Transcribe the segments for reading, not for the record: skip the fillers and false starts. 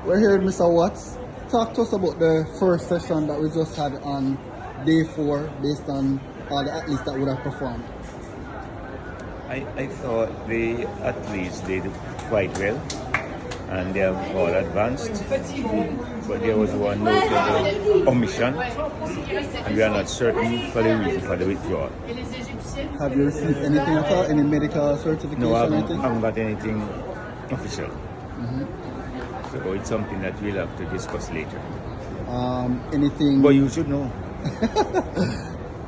We're here with Mr. Watts. Talk to us about the first session that we just had on day 4 based on all the athletes that would have performed. I thought the athletes did quite well and they have all advanced, but there was one notable omission and we are not certain for the reason for the withdrawal. Have you received anything at all? Any medical certification? No, I anything? haven't got anything official. So it's something that we'll have to discuss later. Anything? But you should know.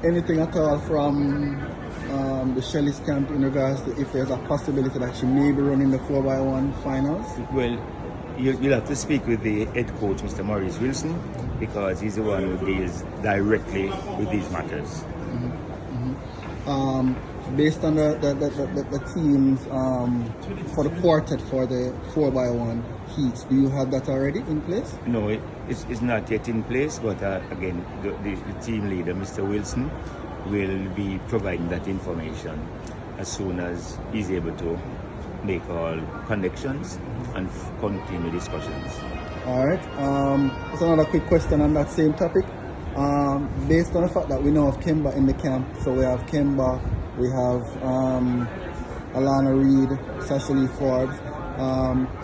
Anything at all from the Shelley's camp in regards to if there's a possibility that she may be running the 4x1 finals? Well, you'll have to speak with the head coach, Mr. Maurice Wilson, because he's the one who deals directly with these matters. Based on the teams for the quartet for the 4x1 heats, do you have that already in place? No, it's not yet in place, but again, the team leader, Mr. Wilson, will be providing that information as soon as he's able to make all connections and continue discussions. All right. Just another quick question on that same topic. Based on the fact that we know of Kemba in the camp, so we have Kemba, we have Alana Reed, Sasha Lee Forbes.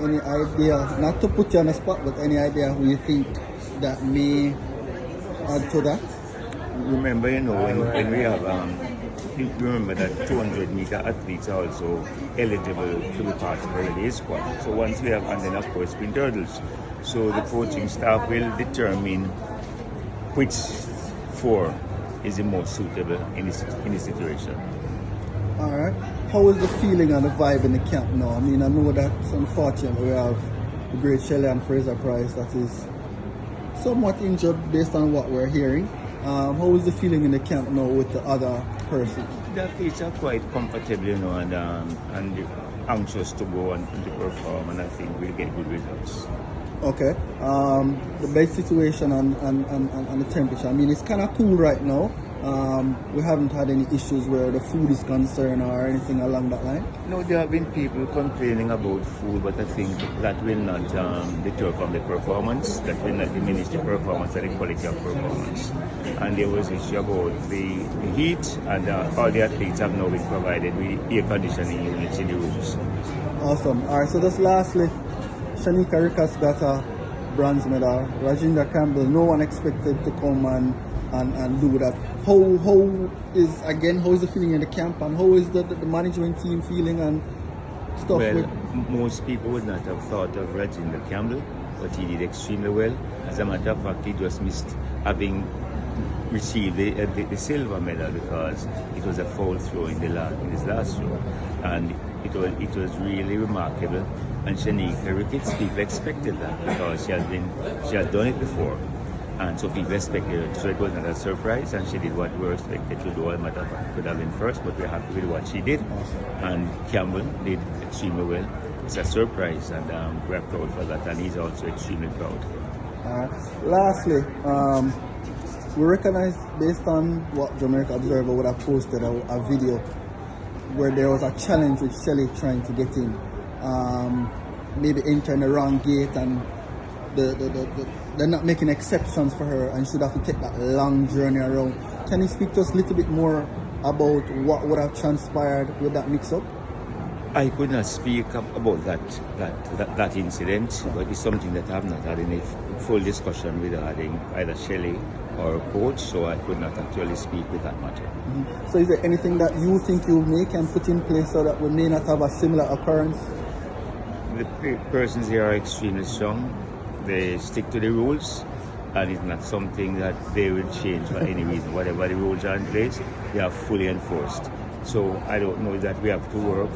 Any idea, not to put you on the spot, but any idea who you think that may add to that? Remember, when we have, remember that 200-meter athletes are also eligible to be part of the relay squad. So once we have, and then of course sprint hurdles. So the coaching staff will determine which 4 is the most suitable in this situation. All right. How is the feeling and the vibe in the camp now? I mean, I know that unfortunately we have the great Shelley and Fraser Price that is somewhat injured based on what we're hearing. How is the feeling in the camp now with the other person? The athletes are quite comfortable, and anxious to go and to perform, and I think we'll get good results. Okay. The base situation and the temperature. I mean, it's kind of cool right now. We haven't had any issues where the food is concerned or anything along that line. No, there have been people complaining about food, but I think that will not deter from the performance. That will not diminish the performance and the quality of performance. And there was issue about the heat, and all the athletes have now been provided with air conditioning units in the rooms. Awesome. All right. So just lastly, Shanika Rickas got a bronze medal. Rajinda Campbell, no one expected to come and do that. How is the feeling in the camp, and how is the management team feeling and stuff? Well, most people would not have thought of Rajinda Campbell, but he did extremely well. As a matter of fact, he just missed having received the silver medal because it was a foul throw in his last throw, and it was really remarkable. And Shanika Ricketts, people expected that because she had done it before. And so people expected it, so it was not a surprise, and she did what we were expected to do. As a matter of fact, could have been first, but we're happy with what she did. And Campbell did extremely well. It's a surprise, and we're proud for that, and he's also extremely proud. Lastly, we recognize, based on what Jamaica Observer would have posted a video where there was a challenge with Shelley trying to get in, maybe entering the wrong gate, and they're not making exceptions for her, and should have to take that long journey around. Can you speak to us a little bit more about what would have transpired with that mix-up? I could not speak about that incident, but it's something that I have not had any full discussion regarding either Shelley or coach, so I could not actually speak with that matter. So is there anything that you think you may can put in place so that we may not have a similar occurrence? The persons here are extremely strong. They stick to the rules, and it's not something that they will change for any reason. Whatever the rules are in place, they are fully enforced. So I don't know that we have to work